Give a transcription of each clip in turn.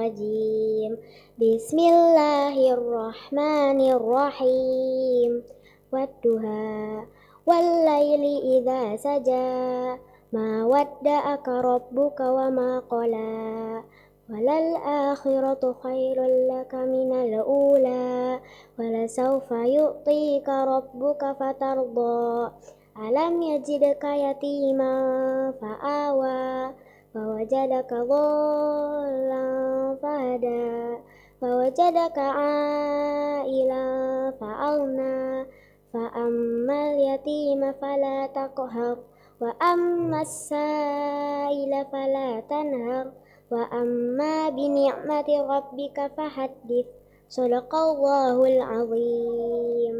الرجيم بسم الله الرحمن الرحيم والضحى والليل إذا سجى ما ودعك ربك وما قلى وللآخرة خير لك من الأولى ولسوف يعطيك ربك فترضى ألم يجدك يتيما فآوى فوجدك ضالا فهدى فوجدك عائلا فأغنى فأما اليتيم فلا تقهر وأما السائل فلا تنهر وأما بنعمة ربك فحدث صدق الله العظيم.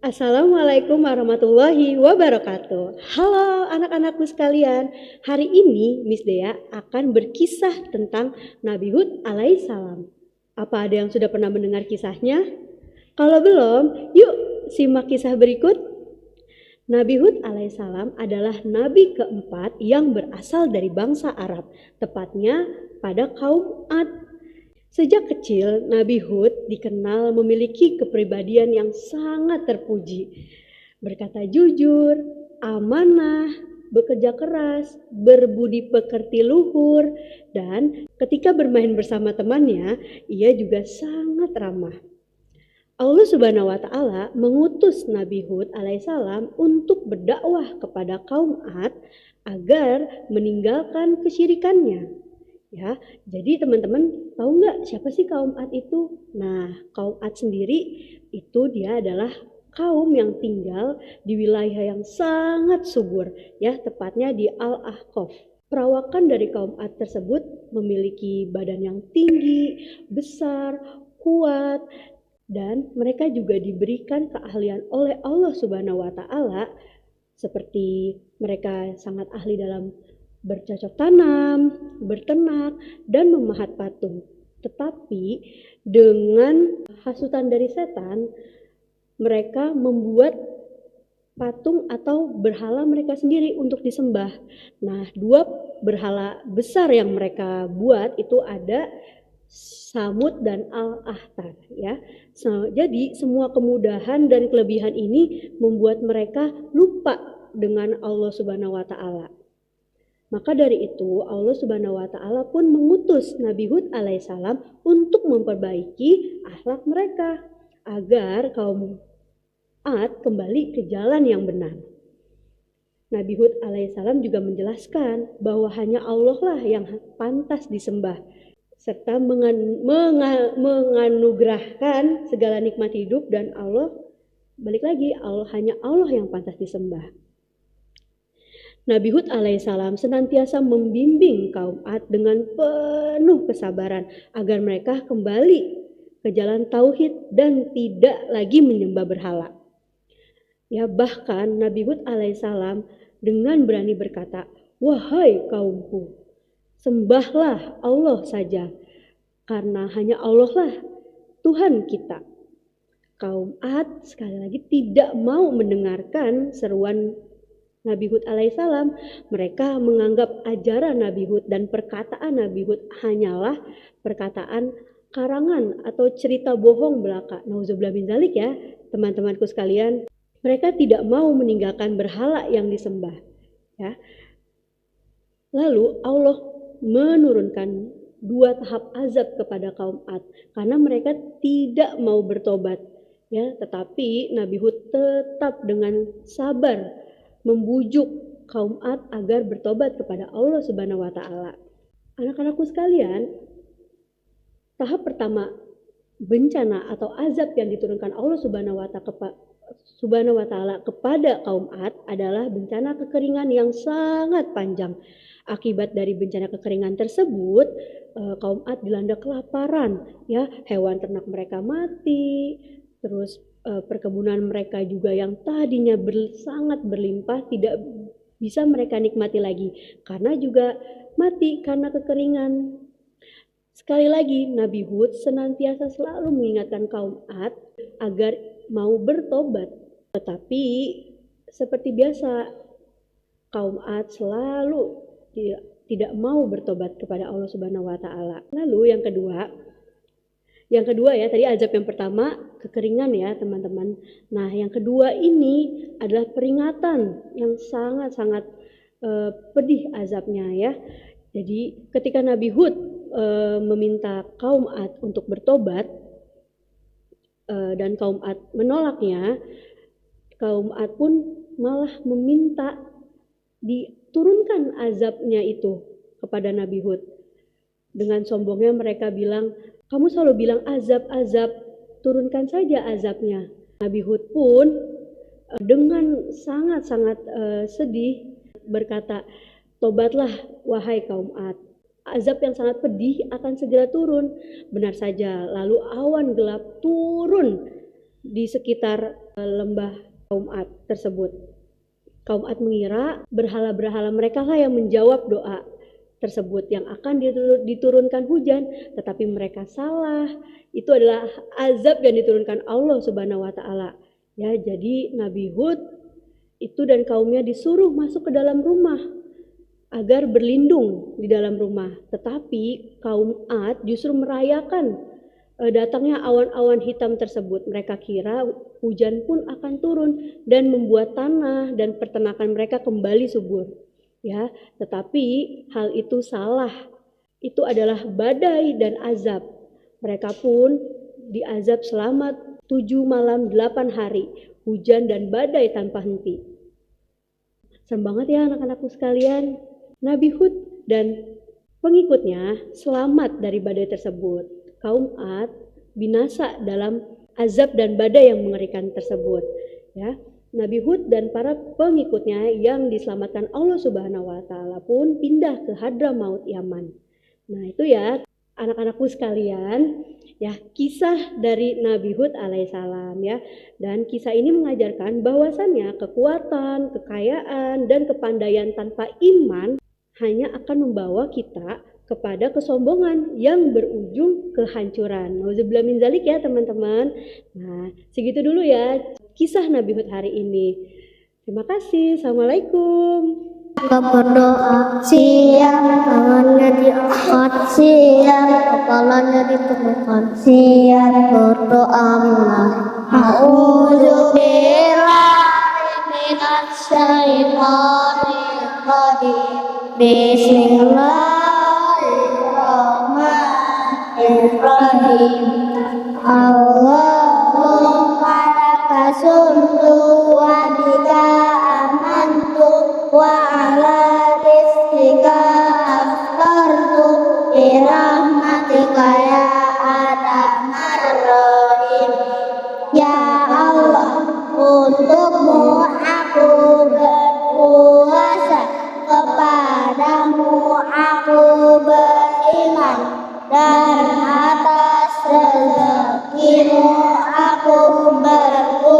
Assalamualaikum warahmatullahi wabarakatuh. Halo anak-anakku sekalian. Hari ini Miss Dea akan berkisah tentang Nabi Hud alaihissalam. Apa ada yang sudah pernah mendengar kisahnya? Kalau belum, yuk simak kisah berikut. Nabi Hud alaihissalam adalah nabi keempat yang berasal dari bangsa Arab, tepatnya pada kaum Ad. Sejak kecil, Nabi Hud dikenal memiliki kepribadian yang sangat terpuji. Berkata jujur, amanah, bekerja keras, berbudi pekerti luhur, dan ketika bermain bersama temannya, ia juga sangat ramah. Allah Subhanahu wa Ta'ala mengutus Nabi Hud alaihissalam untuk berdakwah kepada kaum Ad agar meninggalkan kesyirikannya. Ya, jadi teman-teman tahu nggak siapa sih kaum Ad itu? Nah, kaum Ad sendiri itu dia adalah kaum yang tinggal di wilayah yang sangat subur, ya, tepatnya di Al-Ahqaf. Perawakan dari kaum Ad tersebut memiliki badan yang tinggi, besar, kuat, dan mereka juga diberikan keahlian oleh Allah Subhanahu wa Ta'ala, seperti mereka sangat ahli dalam bercocok tanam, berternak, dan memahat patung. Tetapi dengan hasutan dari setan, mereka membuat patung atau berhala mereka sendiri untuk disembah. Nah, dua berhala besar yang mereka buat itu ada Samud dan Al-Ahtar, ya. Jadi semua kemudahan dan kelebihan ini membuat mereka lupa dengan Allah Subhanahu wa Ta'ala. Maka dari itu Allah Subhanahu wa Ta'ala pun mengutus Nabi Hud alaihissalam untuk memperbaiki akhlak mereka agar kaum Ad kembali ke jalan yang benar. Nabi Hud alaihissalam juga menjelaskan bahwa hanya Allah lah yang pantas disembah, serta menganugerahkan segala nikmat hidup, dan Allah, balik lagi, hanya Allah yang pantas disembah. Nabi Hud alaihissalam senantiasa membimbing kaum Ad dengan penuh kesabaran agar mereka kembali ke jalan tauhid dan tidak lagi menyembah berhala. Ya, bahkan Nabi Hud alaihissalam dengan berani berkata, "Wahai kaumku, sembahlah Allah saja, karena hanya Allah lah Tuhan kita." Kaum Ad sekali lagi tidak mau mendengarkan seruan Nabi Hud alaihissalam. Mereka menganggap ajaran Nabi Hud dan perkataan Nabi Hud hanyalah perkataan karangan atau cerita bohong belaka. Nauzubillah min dzalik, ya teman-temanku sekalian. Mereka tidak mau meninggalkan berhala yang disembah, ya. Lalu Allah menurunkan 2 tahap azab kepada kaum Ad karena mereka tidak mau bertobat, ya. Tetapi Nabi Hud tetap dengan sabar membujuk kaum Ad agar bertobat kepada Allah Subhanahu wa Ta'ala. Anak-anakku sekalian, tahap pertama bencana atau azab yang diturunkan Allah Subhanahu wa Ta'ala kepada kaum Ad adalah bencana kekeringan yang sangat panjang. Akibat dari bencana kekeringan tersebut, kaum Ad dilanda kelaparan, ya, hewan ternak mereka mati, terus perkebunan mereka juga yang tadinya sangat berlimpah tidak bisa mereka nikmati lagi karena juga mati karena kekeringan. Sekali lagi Nabi Hud senantiasa selalu mengingatkan kaum Ad agar mau bertobat. Tetapi seperti biasa kaum Ad selalu tidak mau bertobat kepada Allah Subhanahu wa taala. Lalu yang kedua ya, tadi azab yang pertama kekeringan ya teman-teman. Nah yang kedua ini adalah peringatan yang sangat-sangat pedih azabnya ya. Jadi ketika Nabi Hud meminta kaum Ad untuk bertobat dan kaum Ad menolaknya, kaum Ad pun malah meminta diturunkan azabnya itu kepada Nabi Hud. Dengan sombongnya mereka bilang, kamu selalu bilang azab, turunkan saja azabnya. Nabi Hud pun dengan sangat-sangat sedih berkata, tobatlah wahai kaum Ad. Azab yang sangat pedih akan segera turun. Benar saja, lalu awan gelap turun di sekitar lembah kaum Ad tersebut. Kaum Ad mengira berhala-berhala mereka lah yang menjawab doa tersebut yang akan diturunkan hujan, tetapi mereka salah. Itu adalah azab yang diturunkan Allah Subhanahu wa taala. Ya, jadi Nabi Hud itu dan kaumnya disuruh masuk ke dalam rumah agar berlindung di dalam rumah. Tetapi kaum Ad justru merayakan datangnya awan-awan hitam tersebut. Mereka kira hujan pun akan turun dan membuat tanah dan peternakan mereka kembali subur. Ya, tetapi hal itu salah. Itu adalah badai dan azab. Mereka pun diazab selama 7 malam 8 hari, hujan dan badai tanpa henti. Serem banget ya anak-anakku sekalian. Nabi Hud dan pengikutnya selamat dari badai tersebut. Kaum Ad binasa dalam azab dan badai yang mengerikan tersebut. Ya, Nabi Hud dan para pengikutnya yang diselamatkan Allah Subhanahu wa taala pun pindah ke Hadramaut Yaman. Nah, itu ya anak-anakku sekalian, ya kisah dari Nabi Hud alaihissalam ya. Dan kisah ini mengajarkan bahwasannya kekuatan, kekayaan dan kepandaian tanpa iman hanya akan membawa kita kepada kesombongan yang berujung kehancuran. Nauzubillah min zalik ya teman-teman. Nah, segitu dulu ya kisah Nabi Hud hari ini. Terima kasih. Assalamualaikum. Berdoa siang, tangannya diangkat siang, kepalanya diturunkan siang, berdoa mulai. A'udzubillahi minasyaitonir rajim. Bismillahirrahmanirrahim. Allahumma lakasumtu wa bika amantu wa ala rizqika aftartu bi rahmatika ya arhamar rahim. Ya Allah, untukmu aku berpuasa, kepadamu aku beriman, dan atas rezekimu aku berpuasa.